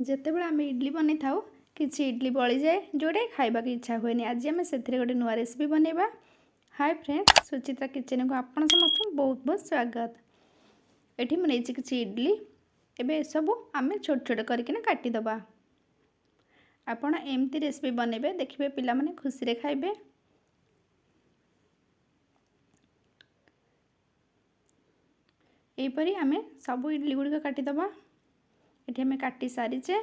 ଯେତେବେଳେ ଆମେ ଇଡଲି ବନେଇ ଥାଉ କିଛି ଇଡଲି ବଳିଯାଏ जोटा खाइबाक इच्छा हुए आज आम से गोटे नुआ रेसिपी बनैबा। हाय फ्रेंड्स, सुचित्रा किचन को आपण समस्त बहुत बहुत स्वागत। एठी मुझे किसी इडली एबे सब आम छोट छोट करके काटिदबा। आपण एमती रेसिपी बनैबे देखिए पिला माने खुशी रे खाइबे। एपरी आम सब इडली गुड़िक काटिदबा। एठी आम काटी सारीचे।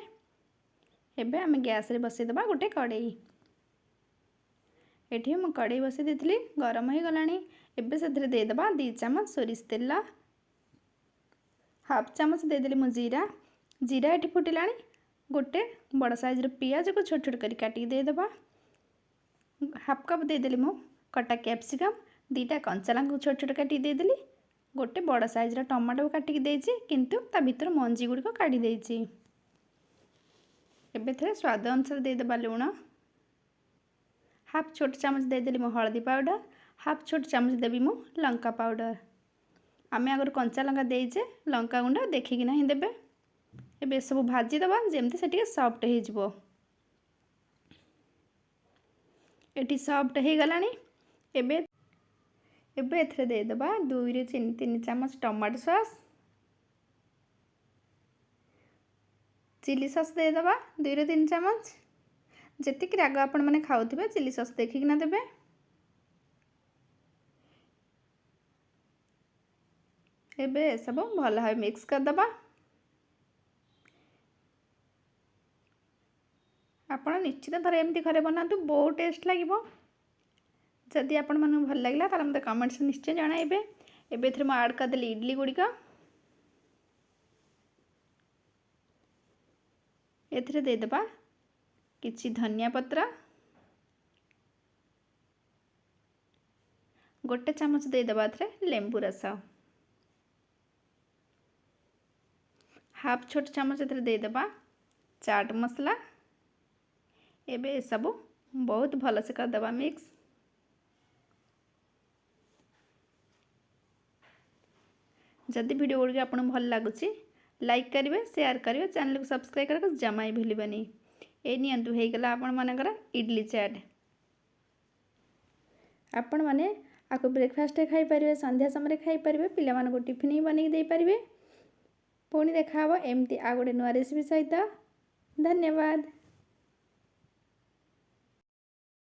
एबे आम गैस रे बसईदबा गोटे कड़ई। एठी मु कड़ई बसई देथिली, गरम हो गलानी। एबे सेथरे देदबा 2 चम्मच सोरिष तेल, हाफ चम्मच देदेली मु जीरा। जीरा एठी फुटिलानी। गोटे बड़ साइज रो पियाज को छोट छोट करी काटी देदबा। हाफ कप देदेली मु कटा कैप्सिकम, 2टा कंचा लंका छोट छोट काटी देदेली। गोटे बड़ साइज रो टमाटो काटिकी देछि, किंतु ता भीतर मंजी गुडी को काटी देछि। एबे थे स्वाद अनुसार देदेबा लुण। हाफ छोट चम्मच देदेली मु हल्दी पाउडर, हाफ छोट चम्मच देवी मु लंका पाउडर। आम आगर कंचा लंका देचे, लंका गुंड देखिकी नहीं देबे। एबे सब भाजी दबा जेमती से टिके सॉफ्ट हो जिवो। एटी सॉफ्ट हो गलानी। एबे एथरे दे दबा 2 ରୁ 3 चम्मच टमाटो सॉस, चिली सॉस दे दबा 2 ରୁ 3 चम्मच। जेतिक राग आपण माने खाउथिबे चिली सॉस देखिक ना देबे। एबे सब भल भाव मिक्स कर दबा। आपण निश्चित थरे एमती घरे बनातु, बहुत टेस्ट लागिबो। जदि आपण मानू भल लागला ताले मते कमेंट्स निश्चय जणाइबे। एबे थरे म ऐड कर देली इडली गुडी का। एथरे दे दबा किछि धनिया पत्र, गोटे चम्मच दे दबा थरे लेंबू रस, हाफ छोट चम्मच एथरे दे दबा चाट मसला। एबे सब बहुत भल से कर दबा मिक्स। जदि वीडियो गुडी आपन भल लागुची लाइक करिवे, शेयर करिवे, चैनल को सब्सक्राइब करके जमा ही भूलिबनी। ए नियंतु हे गला आपण मानकर इडली चाट। आपण माने आको ब्रेकफास्ट खाई परिवे, संध्या समय खाई परिवे, पिला मान को टिफिन ही बनी दे परिवे। पुणी देखा एमती आ गोटे नुआ रेसिपी सहित। धन्यवाद।